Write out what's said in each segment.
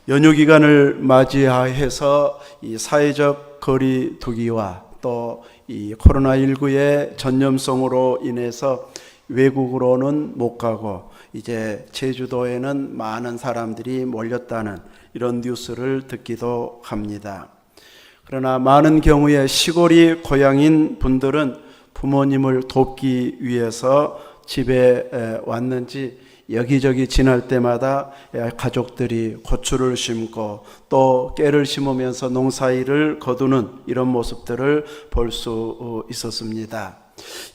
연휴 기간을 맞이해서 이 사회적 거리 두기와 또 이 코로나19의 전염성으로 인해서 외국으로는 못 가고 이제 제주도에는 많은 사람들이 몰렸다는 이런 뉴스를 듣기도 합니다. 그러나 많은 경우에 시골이 고향인 분들은 부모님을 돕기 위해서 집에 왔는지 여기저기 지날 때마다 가족들이 고추를 심고 또 깨를 심으면서 농사일을 거두는 이런 모습들을 볼 수 있었습니다.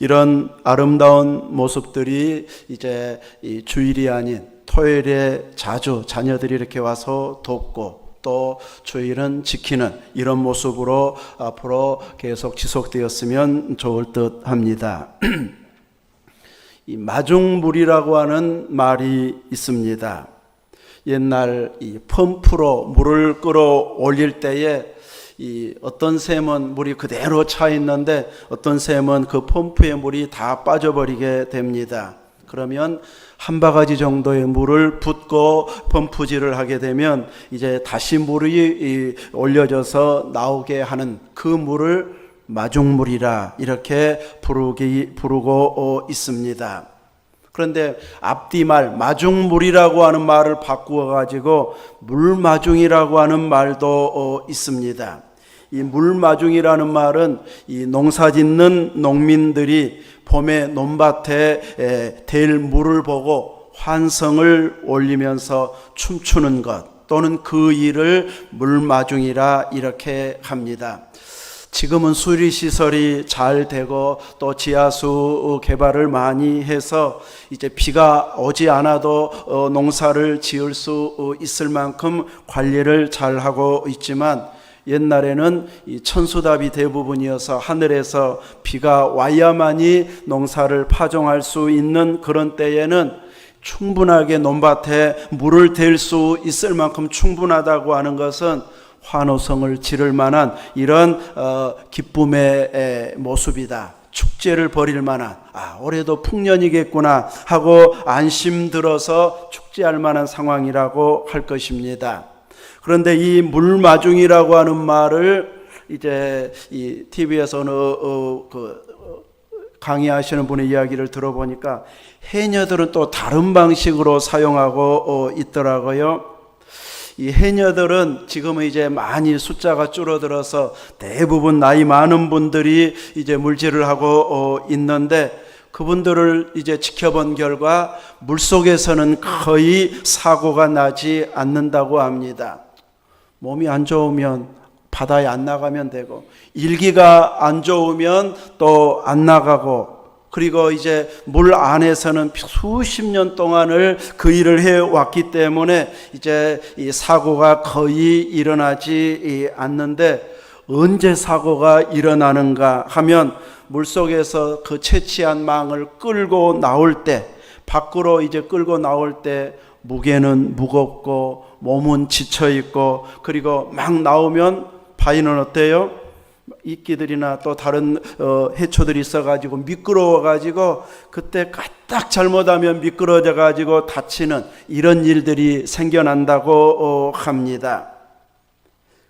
이런 아름다운 모습들이 이제 이 주일이 아닌 토요일에 자주 자녀들이 이렇게 와서 돕고 또 주일은 지키는 이런 모습으로 앞으로 계속 지속되었으면 좋을 듯 합니다. 이 마중물이라고 하는 말이 있습니다. 옛날 이 펌프로 물을 끌어올릴 때에 이 어떤 샘은 물이 그대로 차 있는데 어떤 샘은 그 펌프의 물이 다 빠져버리게 됩니다. 그러면 한 바가지 정도의 물을 붓고 펌프질을 하게 되면 이제 다시 물이 올려져서 나오게 하는 그 물을 마중물이라 이렇게 부르고 있습니다. 그런데 앞뒤말 마중물이라고 하는 말을 바꾸어 가지고 물마중이라고 하는 말도 있습니다. 이 물마중이라는 말은 이 농사짓는 농민들이 봄에 논밭에 댈 물을 보고 환성을 올리면서 춤추는 것 또는 그 일을 물마중이라 이렇게 합니다. 지금은 수리시설이 잘 되고 또 지하수 개발을 많이 해서 이제 비가 오지 않아도 농사를 지을 수 있을 만큼 관리를 잘 하고 있지만 옛날에는 이 천수답이 대부분이어서 하늘에서 비가 와야만이 농사를 파종할 수 있는 그런 때에는 충분하게 논밭에 물을 댈 수 있을 만큼 충분하다고 하는 것은 환호성을 지를 만한 이런 기쁨의 모습이다. 축제를 벌일 만한 올해도 풍년이겠구나 하고 안심 들어서 축제할 만한 상황이라고 할 것입니다. 그런데 이 물마중이라고 하는 말을 이제 이 TV에서 강의하시는 분의 이야기를 들어보니까 해녀들은 또 다른 방식으로 사용하고 있더라고요. 이 해녀들은 지금은 이제 많이 숫자가 줄어들어서 대부분 나이 많은 분들이 이제 물질을 하고 있는데 그분들을 이제 지켜본 결과 물속에서는 거의 사고가 나지 않는다고 합니다. 몸이 안 좋으면 바다에 안 나가면 되고 일기가 안 좋으면 또 안 나가고 그리고 이제 물 안에서는 수십 년 동안을 그 일을 해왔기 때문에 이제 이 사고가 거의 일어나지 않는데 언제 사고가 일어나는가 하면 물속에서 그 채취한 망을 끌고 나올 때 밖으로 이제 끌고 나올 때 무게는 무겁고 몸은 지쳐있고 그리고 막 나오면 바위는 어때요? 이끼들이나 또 다른 해초들이 있어가지고 미끄러워가지고 그때 까딱 잘못하면 미끄러져가지고 다치는 이런 일들이 생겨난다고 합니다.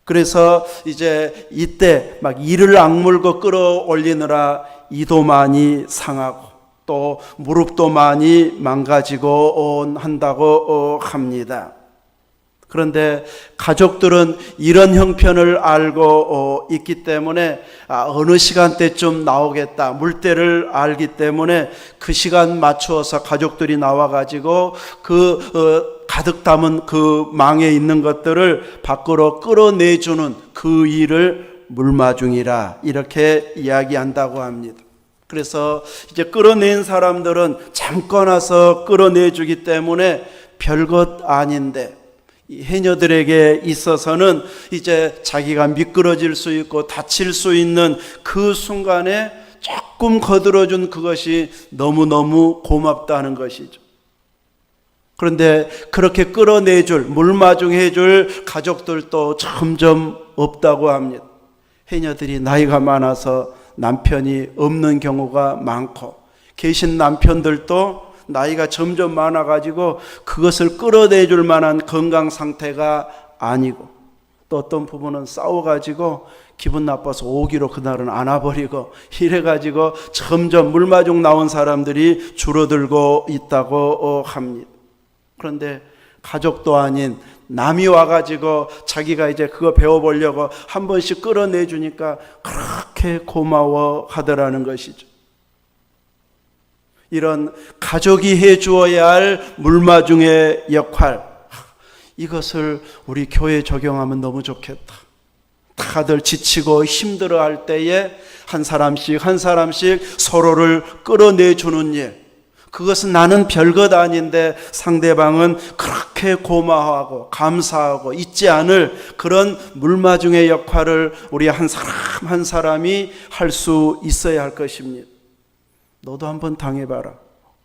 그래서 이제 이때 막 이를 악물고 끌어올리느라 이도 많이 상하고 또 무릎도 많이 망가지고 한다고 합니다. 그런데 가족들은 이런 형편을 알고 있기 때문에 어느 시간대쯤 나오겠다 물때를 알기 때문에 그 시간 맞추어서 가족들이 나와가지고 가득 담은 그 망에 있는 것들을 밖으로 끌어내주는 그 일을 물마중이라 이렇게 이야기한다고 합니다. 그래서 이제 끌어낸 사람들은 잠깐 와서 끌어내주기 때문에 별것 아닌데 해녀들에게 있어서는 이제 자기가 미끄러질 수 있고 다칠 수 있는 그 순간에 조금 거들어준 그것이 너무너무 고맙다는 것이죠. 그런데 그렇게 끌어내줄 물마중해줄 가족들도 점점 없다고 합니다. 해녀들이 나이가 많아서 남편이 없는 경우가 많고 계신 남편들도 나이가 점점 많아가지고 그것을 끌어내줄 만한 건강 상태가 아니고, 또 어떤 부부는 싸워가지고 기분 나빠서 오기로 그날은 안아버리고, 이래가지고 점점 물마중 나온 사람들이 줄어들고 있다고 합니다. 그런데 가족도 아닌 남이 와가지고 자기가 이제 그거 배워보려고 한 번씩 끌어내주니까 그렇게 고마워하더라는 것이죠. 이런 가족이 해주어야 할 물마중의 역할, 이것을 우리 교회에 적용하면 너무 좋겠다. 다들 지치고 힘들어할 때에 한 사람씩 한 사람씩 서로를 끌어내주는 일, 그것은 나는 별것 아닌데 상대방은 그렇게 고마워하고 감사하고 잊지 않을 그런 물마중의 역할을 우리 한 사람 한 사람이 할 수 있어야 할 것입니다. 너도 한번 당해봐라.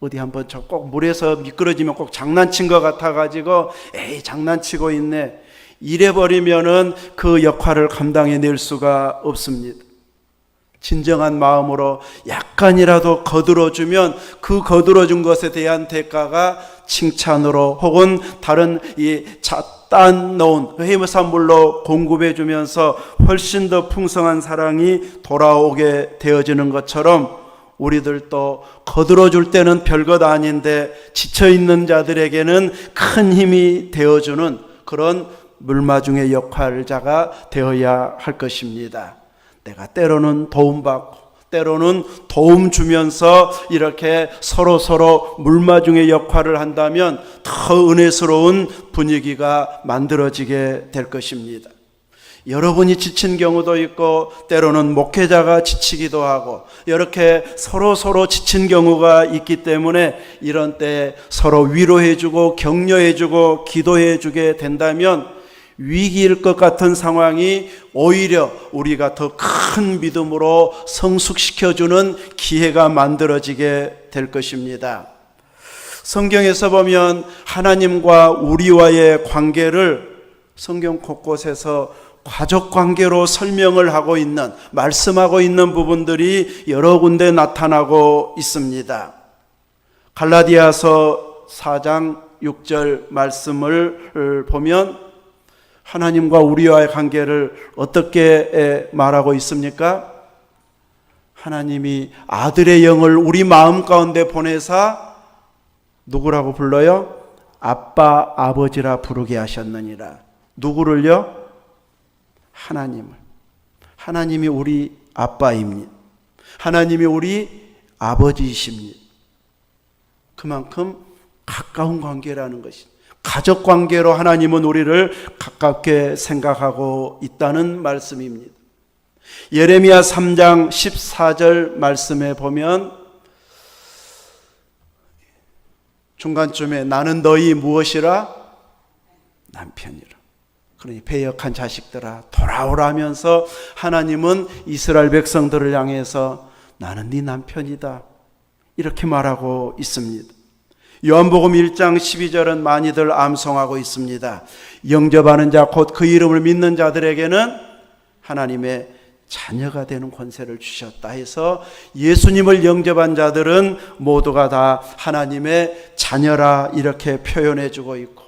어디 한번 저 꼭 물에서 미끄러지면 꼭 장난친 것 같아가지고 에이 장난치고 있네, 이래버리면은 그 역할을 감당해낼 수가 없습니다. 진정한 마음으로 약간이라도 거들어주면 그 거들어준 것에 대한 대가가 칭찬으로 혹은 다른 딴 놓은 해산물로 공급해주면서 훨씬 더 풍성한 사랑이 돌아오게 되어지는 것처럼, 우리들도 거들어줄 때는 별것 아닌데 지쳐있는 자들에게는 큰 힘이 되어주는 그런 물마중의 역할자가 되어야 할 것입니다. 내가 때로는 도움받고 때로는 도움 주면서 이렇게 서로 물마중의 역할을 한다면 더 은혜스러운 분위기가 만들어지게 될 것입니다. 여러분이 지친 경우도 있고 때로는 목회자가 지치기도 하고 이렇게 서로 지친 경우가 있기 때문에 이런 때 서로 위로해주고 격려해주고 기도해주게 된다면 위기일 것 같은 상황이 오히려 우리가 더 큰 믿음으로 성숙시켜주는 기회가 만들어지게 될 것입니다. 성경에서 보면 하나님과 우리와의 관계를 성경 곳곳에서 가족관계로 설명을 하고 있는, 말씀하고 있는 부분들이 여러 군데 나타나고 있습니다. 갈라디아서 4장 6절 말씀을 보면 하나님과 우리와의 관계를 어떻게 말하고 있습니까? 하나님이 아들의 영을 우리 마음 가운데 보내사 누구라고 불러요? 아빠, 아버지라 부르게 하셨느니라. 누구를요? 하나님을. 하나님이 우리 아빠입니다. 하나님이 우리 아버지이십니다. 그만큼 가까운 관계라는 것입니다. 가족 관계로 하나님은 우리를 가깝게 생각하고 있다는 말씀입니다. 예레미야 3장 14절 말씀에 보면 중간쯤에 나는 너희 무엇이라? 남편이라. 그러니 배역한 자식들아 돌아오라면서 하나님은 이스라엘 백성들을 향해서 나는 네 남편이다 이렇게 말하고 있습니다. 요한복음 1장 12절은 많이들 암송하고 있습니다. 영접하는 자 곧 그 이름을 믿는 자들에게는 하나님의 자녀가 되는 권세를 주셨다 해서 예수님을 영접한 자들은 모두가 다 하나님의 자녀라 이렇게 표현해 주고 있고,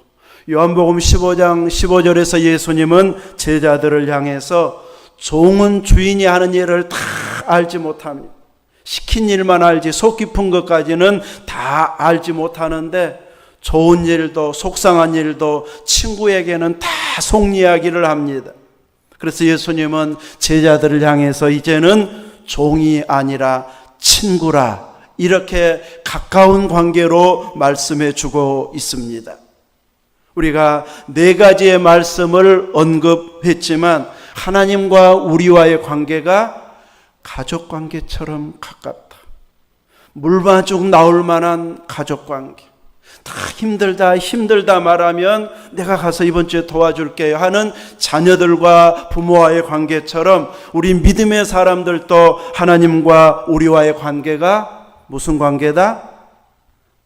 요한복음 15장 15절에서 예수님은 제자들을 향해서 종은 주인이 하는 일을 다 알지 못합니다. 시킨 일만 알지 속 깊은 것까지는 다 알지 못하는데 좋은 일도 속상한 일도 친구에게는 다 속 이야기를 합니다. 그래서 예수님은 제자들을 향해서 이제는 종이 아니라 친구라 이렇게 가까운 관계로 말씀해 주고 있습니다. 우리가 네 가지의 말씀을 언급했지만 하나님과 우리와의 관계가 가족관계처럼 가깝다. 물마중 나올 만한 가족관계. 다 힘들다 말하면 내가 가서 이번 주에 도와줄게요 하는 자녀들과 부모와의 관계처럼 우리 믿음의 사람들도 하나님과 우리와의 관계가 무슨 관계다?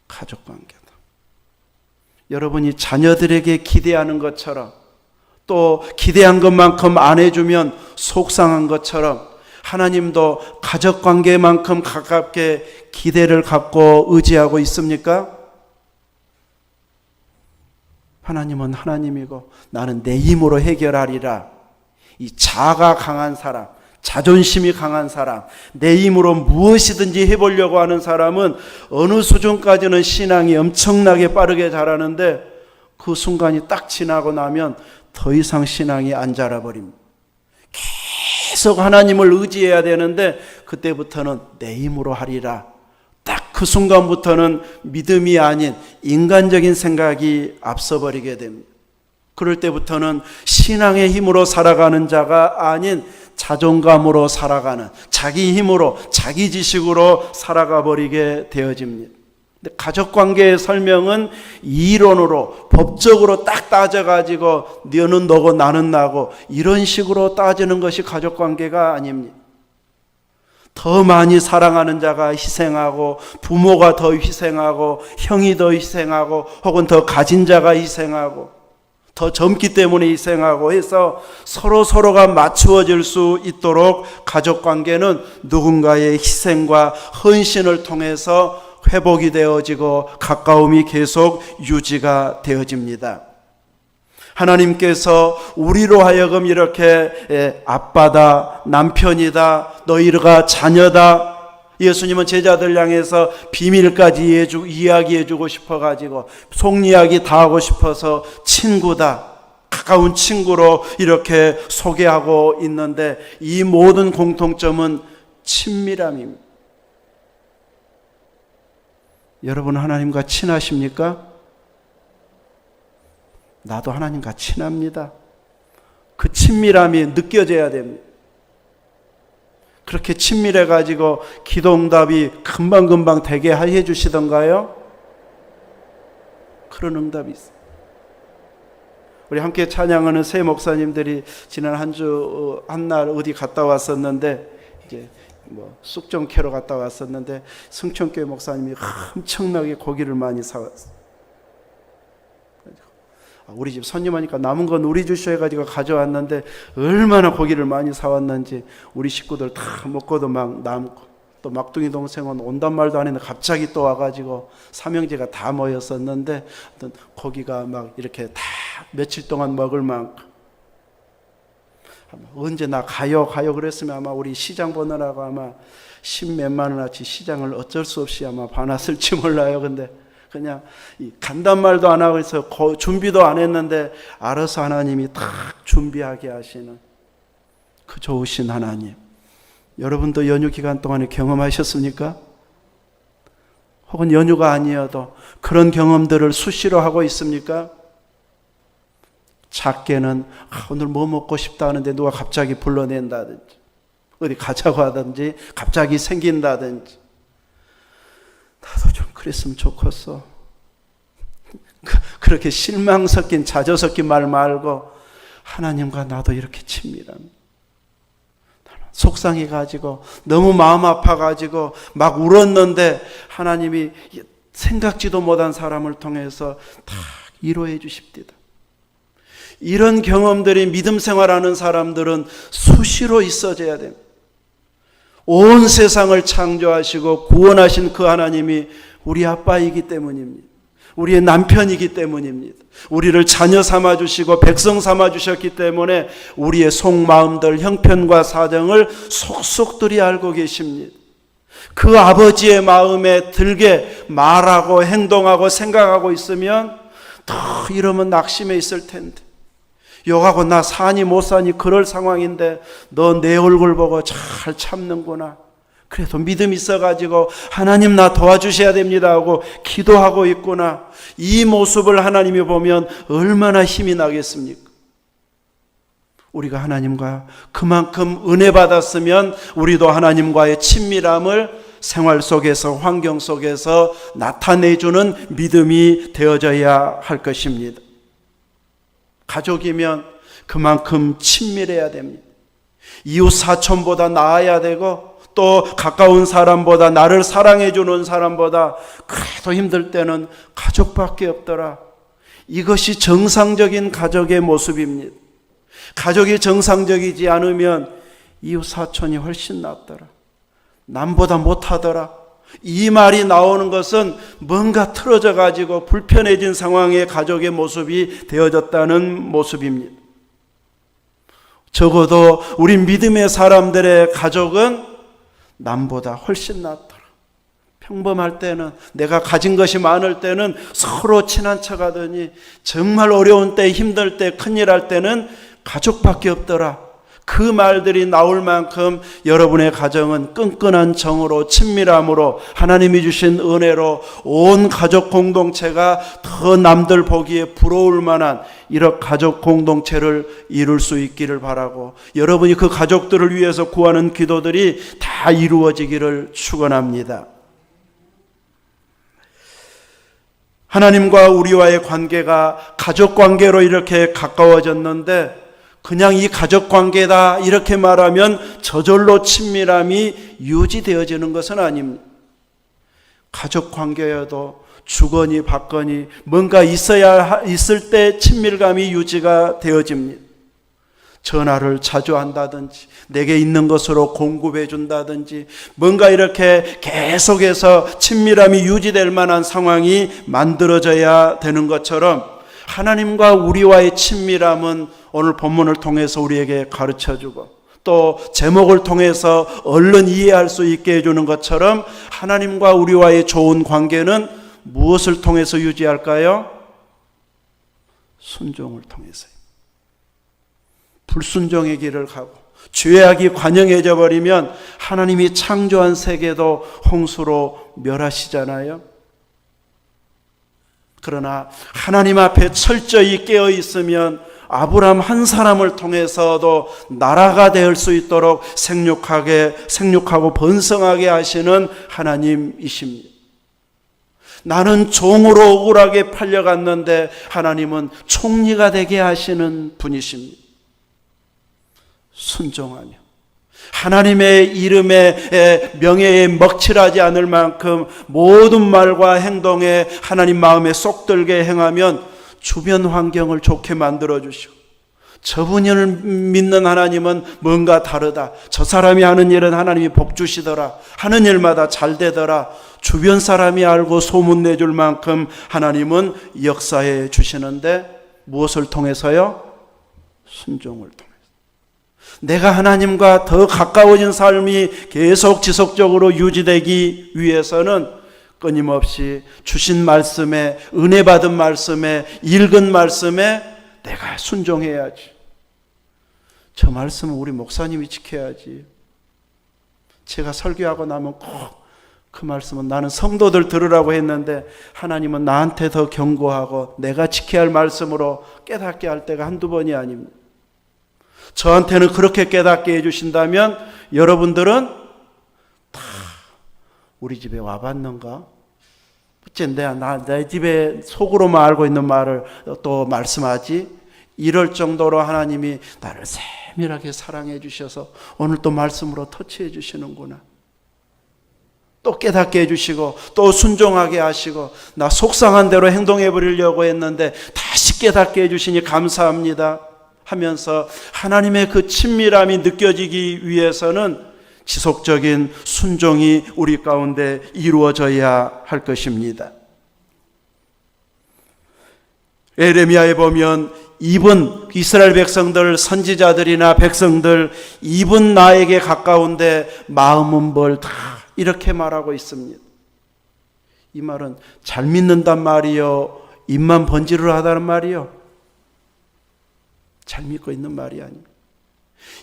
가족관계다. 여러분이 자녀들에게 기대하는 것처럼 또 기대한 것만큼 안 해주면 속상한 것처럼 하나님도 가족관계만큼 가깝게 기대를 갖고 의지하고 있습니까? 하나님은 하나님이고 나는 내 힘으로 해결하리라. 이 자아가 강한 사람, 자존심이 강한 사람, 내 힘으로 무엇이든지 해보려고 하는 사람은 어느 수준까지는 신앙이 엄청나게 빠르게 자라는데 그 순간이 딱 지나고 나면 더 이상 신앙이 안 자라버립니다. 계속 하나님을 의지해야 되는데 그때부터는 내 힘으로 하리라. 딱 그 순간부터는 믿음이 아닌 인간적인 생각이 앞서버리게 됩니다. 그럴 때부터는 신앙의 힘으로 살아가는 자가 아닌 자존감으로 살아가는, 자기 힘으로 자기 지식으로 살아가 버리게 되어집니다. 근데 가족관계의 설명은 이론으로 법적으로 딱 따져가지고 너는 너고 나는 나고 이런 식으로 따지는 것이 가족관계가 아닙니다. 더 많이 사랑하는 자가 희생하고, 부모가 더 희생하고, 형이 더 희생하고, 혹은 더 가진 자가 희생하고, 더 젊기 때문에 희생하고 해서 서로가 맞추어질 수 있도록 가족관계는 누군가의 희생과 헌신을 통해서 회복이 되어지고 가까움이 계속 유지가 되어집니다. 하나님께서 우리로 하여금 이렇게 아빠다, 남편이다, 너희가 자녀다, 예수님은 제자들 향해서 비밀까지 이야기해주고 싶어가지고 속이야기 다 하고 싶어서 친구다, 가까운 친구로 이렇게 소개하고 있는데 이 모든 공통점은 친밀함입니다. 여러분 하나님과 친하십니까? 나도 하나님과 친합니다. 그 친밀함이 느껴져야 됩니다. 그렇게 친밀해가지고 기도응답이 금방금방 되게 해주시던가요? 그런 응답이 있어요. 우리 함께 찬양하는 새 목사님들이 지난 한 주 한날 어디 갔다 왔었는데 이제 쑥 좀 캐러 갔다 왔었는데 승천교회 목사님이 엄청나게 고기를 많이 사왔어요. 우리 집 손님하니까 남은 건 우리 주셔 해가지고 가져왔는데 얼마나 고기를 많이 사왔는지 우리 식구들 다 먹고도 막 남고, 또 막둥이 동생은 온단 말도 안 했는데 갑자기 또 와가지고 삼형제가 다 모였었는데 고기가 막 이렇게 다 며칠 동안 먹을 만큼, 언제 나 가요 그랬으면 아마 우리 시장 보느라고 아마 10몇만 원어치 시장을 어쩔 수 없이 아마 봐놨을지 몰라요. 근데 그냥 간단 말도 안 하고 있어, 준비도 안 했는데 알아서 하나님이 딱 준비하게 하시는 그 좋으신 하나님. 여러분도 연휴 기간 동안에 경험하셨습니까? 혹은 연휴가 아니어도 그런 경험들을 수시로 하고 있습니까? 작게는 오늘 뭐 먹고 싶다 하는데 누가 갑자기 불러낸다든지, 어디 가자고 하든지 갑자기 생긴다든지, 나도 좀 그랬으면 좋겠어. 그렇게 실망 섞인 자조 섞인 말 말고 하나님과 나도 이렇게 친밀합니다. 속상해가지고 너무 마음 아파가지고 막 울었는데 하나님이 생각지도 못한 사람을 통해서 다 위로해 주십니다. 이런 경험들이 믿음 생활하는 사람들은 수시로 있어져야 됩니다. 온 세상을 창조하시고 구원하신 그 하나님이 우리 아빠이기 때문입니다. 우리의 남편이기 때문입니다. 우리를 자녀 삼아주시고 백성 삼아주셨기 때문에 우리의 속마음들, 형편과 사정을 속속들이 알고 계십니다. 그 아버지의 마음에 들게 말하고 행동하고 생각하고 있으면 더 이러면 낙심해 있을 텐데, 욕하고 나 사니 못 사니 그럴 상황인데 너 내 얼굴 보고 잘 참는구나, 그래도 믿음 있어가지고 하나님 나 도와주셔야 됩니다 하고 기도하고 있구나, 이 모습을 하나님이 보면 얼마나 힘이 나겠습니까? 우리가 하나님과 그만큼 은혜 받았으면 우리도 하나님과의 친밀함을 생활 속에서, 환경 속에서 나타내주는 믿음이 되어져야 할 것입니다. 가족이면 그만큼 친밀해야 됩니다. 이웃 사촌보다 나아야 되고, 또 가까운 사람보다, 나를 사랑해주는 사람보다 그래도 힘들 때는 가족밖에 없더라. 이것이 정상적인 가족의 모습입니다. 가족이 정상적이지 않으면 이웃 사촌이 훨씬 낫더라, 남보다 못하더라, 이 말이 나오는 것은 뭔가 틀어져 가지고 불편해진 상황의 가족의 모습이 되어졌다는 모습입니다. 적어도 우리 믿음의 사람들의 가족은 남보다 훨씬 낫더라. 평범할 때는, 내가 가진 것이 많을 때는 서로 친한 척 하더니 정말 어려운 때, 힘들 때, 큰일 할 때는 가족밖에 없더라. 그 말들이 나올 만큼 여러분의 가정은 끈끈한 정으로, 친밀함으로, 하나님이 주신 은혜로 온 가족 공동체가 더 남들 보기에 부러울 만한 이런 가족 공동체를 이룰 수 있기를 바라고, 여러분이 그 가족들을 위해서 구하는 기도들이 다 이루어지기를 축원합니다. 하나님과 우리와의 관계가 가족 관계로 이렇게 가까워졌는데, 그냥 이 가족 관계다 이렇게 말하면 저절로 친밀함이 유지되어지는 것은 아닙니다. 가족 관계여도 주거니 받거니 뭔가 있을 때 친밀감이 유지가 되어집니다. 전화를 자주 한다든지, 내게 있는 것으로 공급해 준다든지, 뭔가 이렇게 계속해서 친밀함이 유지될 만한 상황이 만들어져야 되는 것처럼, 하나님과 우리와의 친밀함은 오늘 본문을 통해서 우리에게 가르쳐주고, 또 제목을 통해서 얼른 이해할 수 있게 해주는 것처럼, 하나님과 우리와의 좋은 관계는 무엇을 통해서 유지할까요? 순종을 통해서요. 불순종의 길을 가고 죄악이 관영해져 버리면 하나님이 창조한 세계도 홍수로 멸하시잖아요. 그러나 하나님 앞에 철저히 깨어 있으면 아브라함 한 사람을 통해서도 나라가 될 수 있도록 생육하고 번성하게 하시는 하나님이십니다. 나는 종으로 억울하게 팔려갔는데 하나님은 총리가 되게 하시는 분이십니다. 순종하며 하나님의 이름에 명예에 먹칠하지 않을 만큼 모든 말과 행동에 하나님 마음에 쏙 들게 행하면 주변 환경을 좋게 만들어 주시고, 저분을 믿는 하나님은 뭔가 다르다, 저 사람이 하는 일은 하나님이 복 주시더라, 하는 일마다 잘 되더라, 주변 사람이 알고 소문내줄 만큼 하나님은 역사해 주시는데, 무엇을 통해서요? 순종을 통해서. 내가 하나님과 더 가까워진 삶이 계속 지속적으로 유지되기 위해서는 끊임없이 주신 말씀에, 은혜 받은 말씀에, 읽은 말씀에 내가 순종해야지. 저 말씀은 우리 목사님이 지켜야지. 제가 설교하고 나면 꼭 그 말씀은 나는 성도들 들으라고 했는데 하나님은 나한테 더 경고하고 내가 지켜야 할 말씀으로 깨닫게 할 때가 한두 번이 아닙니다. 저한테는 그렇게 깨닫게 해주신다면 여러분들은 다 우리 집에 와봤는가? 어째 내 집에 속으로만 알고 있는 말을 또 말씀하지? 이럴 정도로 하나님이 나를 세밀하게 사랑해 주셔서 오늘 또 말씀으로 터치해 주시는구나. 또 깨닫게 해주시고 또 순종하게 하시고, 나 속상한 대로 행동해 버리려고 했는데 다시 깨닫게 해주시니 감사합니다 하면서 하나님의 그 친밀함이 느껴지기 위해서는 지속적인 순종이 우리 가운데 이루어져야 할 것입니다. 에레미야에 보면 이분 이스라엘 백성들, 선지자들이나 백성들, 이분 나에게 가까운데 마음은 멀다, 이렇게 말하고 있습니다. 이 말은 잘 믿는단 말이요, 입만 번지르르 하다는 말이요, 잘 믿고 있는 말이 아닙니다.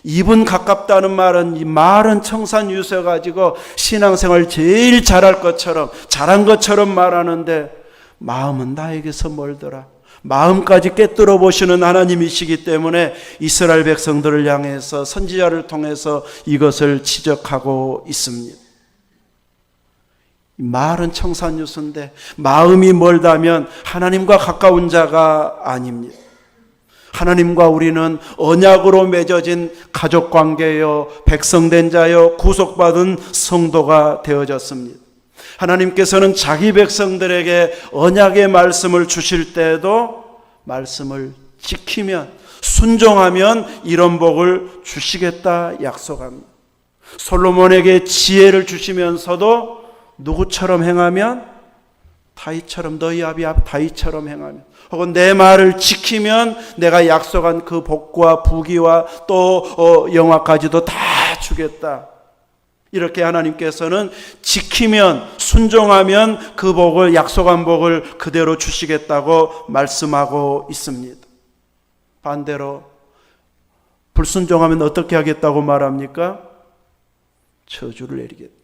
입은 가깝다는 말은, 이 말은 청산유수여가지고 신앙생활 제일 잘할 것처럼, 잘한 것처럼 말하는데 마음은 나에게서 멀더라. 마음까지 꿰뚫어 보시는 하나님이시기 때문에 이스라엘 백성들을 향해서 선지자를 통해서 이것을 지적하고 있습니다. 말은 청산유수인데 마음이 멀다면 하나님과 가까운 자가 아닙니다. 하나님과 우리는 언약으로 맺어진 가족관계요, 백성된 자요, 구속받은 성도가 되어졌습니다. 하나님께서는 자기 백성들에게 언약의 말씀을 주실 때에도 말씀을 지키면, 순종하면 이런 복을 주시겠다 약속합니다. 솔로몬에게 지혜를 주시면서도 누구처럼 행하면? 다윗처럼, 너희 아비 다윗처럼 행하면, 혹은 내 말을 지키면 내가 약속한 그 복과 부귀와 또 영화까지도 다 주겠다. 이렇게 하나님께서는 지키면, 순종하면 그 복을, 약속한 복을 그대로 주시겠다고 말씀하고 있습니다. 반대로 불순종하면 어떻게 하겠다고 말합니까? 저주를 내리겠다.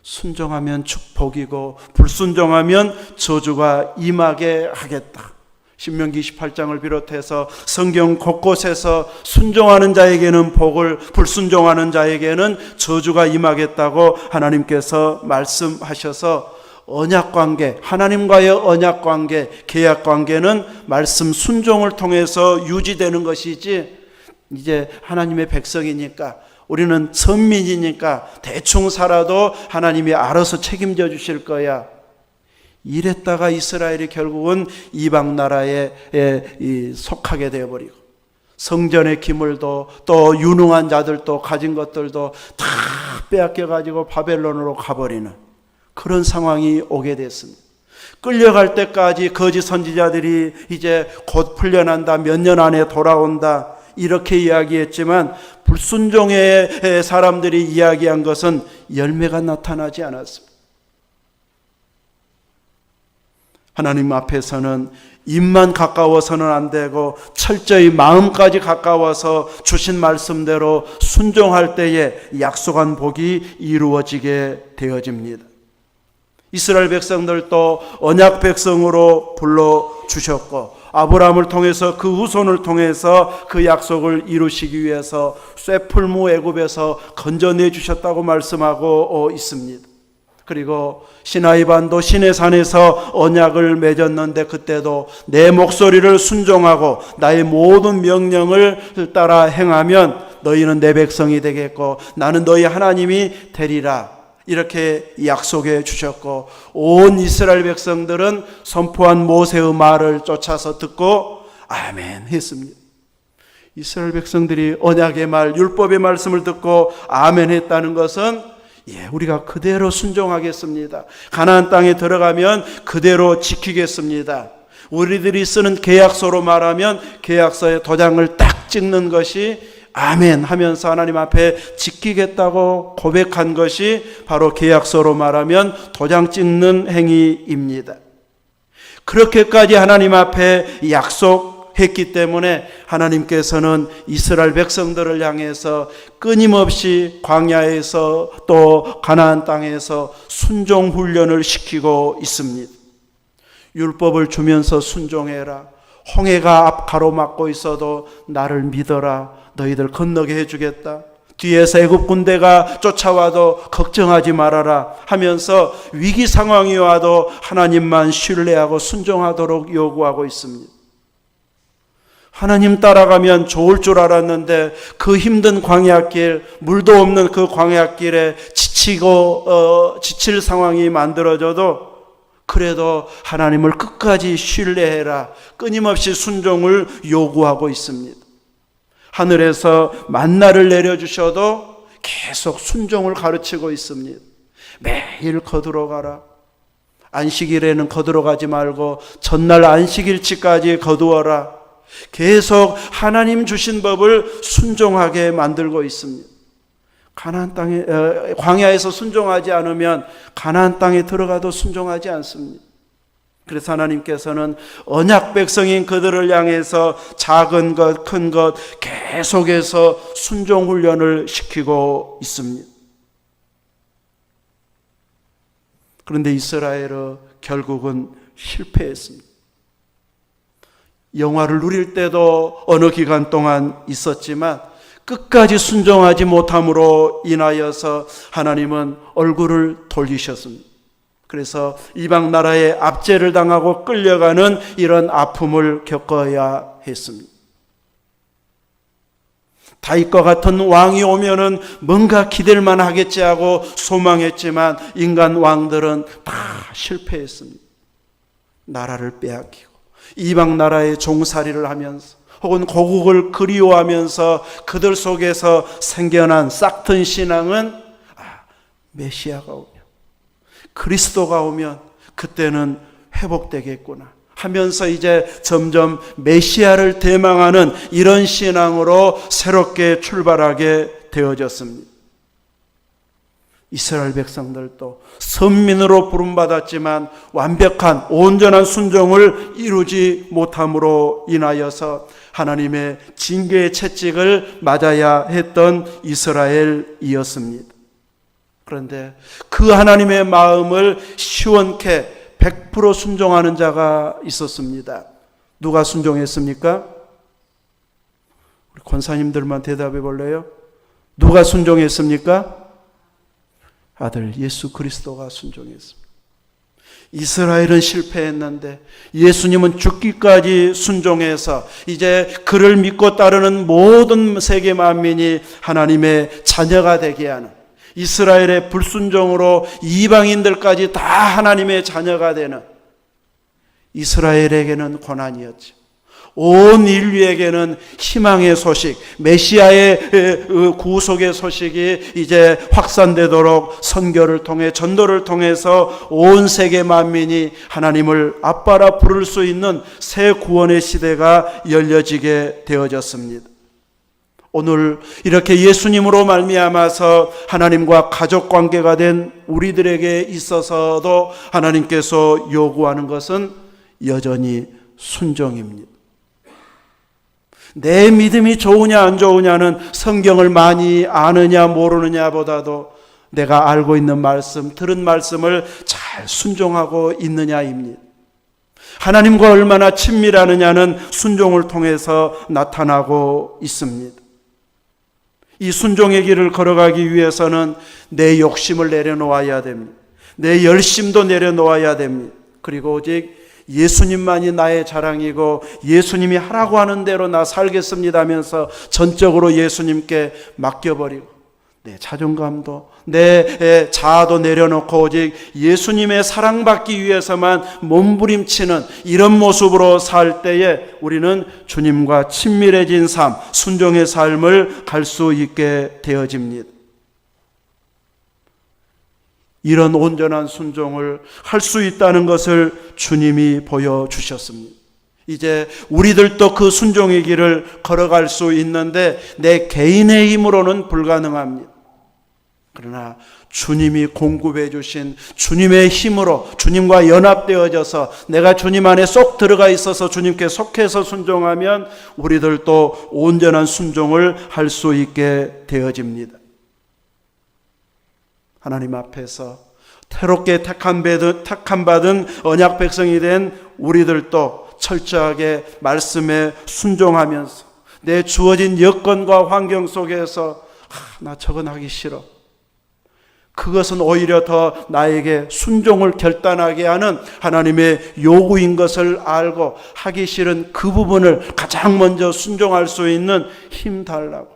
순종하면 축복이고 불순종하면 저주가 임하게 하겠다. 신명기 28장을 비롯해서 성경 곳곳에서 순종하는 자에게는 복을, 불순종하는 자에게는 저주가 임하겠다고 하나님께서 말씀하셔서, 언약관계, 하나님과의 언약관계, 계약관계는 말씀 순종을 통해서 유지되는 것이지, 이제 하나님의 백성이니까, 우리는 선민이니까 대충 살아도 하나님이 알아서 책임져 주실 거야, 이랬다가 이스라엘이 결국은 이방 나라에 속하게 되어버리고, 성전의 기물도 또 유능한 자들도 가진 것들도 다 빼앗겨가지고 바벨론으로 가버리는 그런 상황이 오게 됐습니다. 끌려갈 때까지 거짓 선지자들이 이제 곧 풀려난다, 몇 년 안에 돌아온다, 이렇게 이야기했지만 불순종의 사람들이 이야기한 것은 열매가 나타나지 않았습니다. 하나님 앞에서는 입만 가까워서는 안 되고 철저히 마음까지 가까워서 주신 말씀대로 순종할 때에 약속한 복이 이루어지게 되어집니다. 이스라엘 백성들도 언약 백성으로 불러주셨고, 아브라함을 통해서 그 후손을 통해서 그 약속을 이루시기 위해서 쇠풀무 애굽에서 건져내 주셨다고 말씀하고 있습니다. 그리고 시나이반도 시내산에서 언약을 맺었는데, 그때도 내 목소리를 순종하고 나의 모든 명령을 따라 행하면 너희는 내 백성이 되겠고 나는 너희 하나님이 되리라, 이렇게 약속해 주셨고, 온 이스라엘 백성들은 선포한 모세의 말을 쫓아서 듣고 아멘 했습니다. 이스라엘 백성들이 언약의 말, 율법의 말씀을 듣고 아멘 했다는 것은, 우리가 그대로 순종하겠습니다, 가나안 땅에 들어가면 그대로 지키겠습니다, 우리들이 쓰는 계약서로 말하면 계약서에 도장을 딱 찍는 것이 아멘 하면서 하나님 앞에 지키겠다고 고백한 것이 바로 계약서로 말하면 도장 찍는 행위입니다. 그렇게까지 하나님 앞에 약속했기 때문에 하나님께서는 이스라엘 백성들을 향해서 끊임없이 광야에서 또 가나안 땅에서 순종 훈련을 시키고 있습니다. 율법을 주면서 순종해라, 홍해가 앞 가로막고 있어도 나를 믿어라, 너희들 건너게 해주겠다, 뒤에서 애굽 군대가 쫓아와도 걱정하지 말아라 하면서 위기 상황이 와도 하나님만 신뢰하고 순종하도록 요구하고 있습니다. 하나님 따라가면 좋을 줄 알았는데 그 힘든 광야길, 물도 없는 그 광야길에 지칠 상황이 만들어져도 그래도 하나님을 끝까지 신뢰해라, 끊임없이 순종을 요구하고 있습니다. 하늘에서 만나를 내려주셔도 계속 순종을 가르치고 있습니다. 매일 거두러 가라, 안식일에는 거두러 가지 말고 전날 안식일치까지 거두어라, 계속 하나님 주신 법을 순종하게 만들고 있습니다. 가나안 땅에, 광야에서 순종하지 않으면 가나안 땅에 들어가도 순종하지 않습니다. 그래서 하나님께서는 언약 백성인 그들을 향해서 작은 것, 큰 것 계속해서 순종 훈련을 시키고 있습니다. 그런데 이스라엘은 결국은 실패했습니다. 영화를 누릴 때도 어느 기간 동안 있었지만 끝까지 순종하지 못함으로 인하여서 하나님은 얼굴을 돌리셨습니다. 그래서 이방 나라에 압제를 당하고 끌려가는 이런 아픔을 겪어야 했습니다. 다윗과 같은 왕이 오면은 뭔가 기댈만 하겠지 하고 소망했지만 인간 왕들은 다 실패했습니다. 나라를 빼앗기고 이방 나라의 종살이를 하면서 혹은 고국을 그리워하면서 그들 속에서 생겨난 싹튼 신앙은 메시아가 오면, 그리스도가 오면 그때는 회복되겠구나 하면서 이제 점점 메시아를 대망하는 이런 신앙으로 새롭게 출발하게 되어졌습니다. 이스라엘 백성들도 선민으로 부름받았지만 완벽한 온전한 순종을 이루지 못함으로 인하여서 하나님의 징계의 채찍을 맞아야 했던 이스라엘이었습니다. 그런데 그 하나님의 마음을 시원케 100% 순종하는 자가 있었습니다. 누가 순종했습니까? 우리 권사님들만 대답해 볼래요? 누가 순종했습니까? 아들 예수 그리스도가 순종했습니다. 이스라엘은 실패했는데 예수님은 죽기까지 순종해서 이제 그를 믿고 따르는 모든 세계 만민이 하나님의 자녀가 되게 하는, 이스라엘의 불순종으로 이방인들까지 다 하나님의 자녀가 되는, 이스라엘에게는 고난이었죠. 온 인류에게는 희망의 소식, 메시아의 구속의 소식이 이제 확산되도록 선교를 통해, 전도를 통해서 온 세계 만민이 하나님을 아빠라 부를 수 있는 새 구원의 시대가 열려지게 되어졌습니다. 오늘 이렇게 예수님으로 말미암아서 하나님과 가족 관계가 된 우리들에게 있어서도 하나님께서 요구하는 것은 여전히 순종입니다. 내 믿음이 좋으냐 안 좋으냐는 성경을 많이 아느냐 모르느냐 보다도 내가 알고 있는 말씀, 들은 말씀을 잘 순종하고 있느냐입니다. 하나님과 얼마나 친밀하느냐는 순종을 통해서 나타나고 있습니다. 이 순종의 길을 걸어가기 위해서는 내 욕심을 내려놓아야 됩니다. 내 열심도 내려놓아야 됩니다. 그리고 오직 예수님만이 나의 자랑이고 예수님이 하라고 하는 대로 나 살겠습니다 하면서 전적으로 예수님께 맡겨버리고 내 자존감도 내 자아도 내려놓고 오직 예수님의 사랑받기 위해서만 몸부림치는 이런 모습으로 살 때에 우리는 주님과 친밀해진 삶, 순종의 삶을 갈 수 있게 되어집니다. 이런 온전한 순종을 할 수 있다는 것을 주님이 보여주셨습니다. 이제 우리들도 그 순종의 길을 걸어갈 수 있는데 내 개인의 힘으로는 불가능합니다. 그러나 주님이 공급해 주신 주님의 힘으로 주님과 연합되어져서 내가 주님 안에 쏙 들어가 있어서 주님께 속해서 순종하면 우리들도 온전한 순종을 할 수 있게 되어집니다. 하나님 앞에서 새롭게 택함받은 언약 백성이 된 우리들도 철저하게 말씀에 순종하면서 내 주어진 여건과 환경 속에서 나 저건 하기 싫어. 그것은 오히려 더 나에게 순종을 결단하게 하는 하나님의 요구인 것을 알고 하기 싫은 그 부분을 가장 먼저 순종할 수 있는 힘 달라고.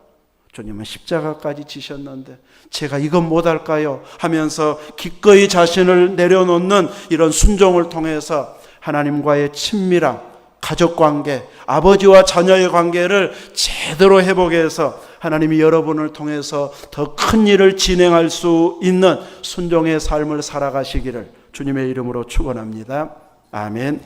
주님은 십자가까지 지셨는데 제가 이건 못할까요? 하면서 기꺼이 자신을 내려놓는 이런 순종을 통해서 하나님과의 친밀함, 가족관계, 아버지와 자녀의 관계를 제대로 회복해서 하나님이 여러분을 통해서 더 큰 일을 진행할 수 있는 순종의 삶을 살아가시기를 주님의 이름으로 축원합니다. 아멘.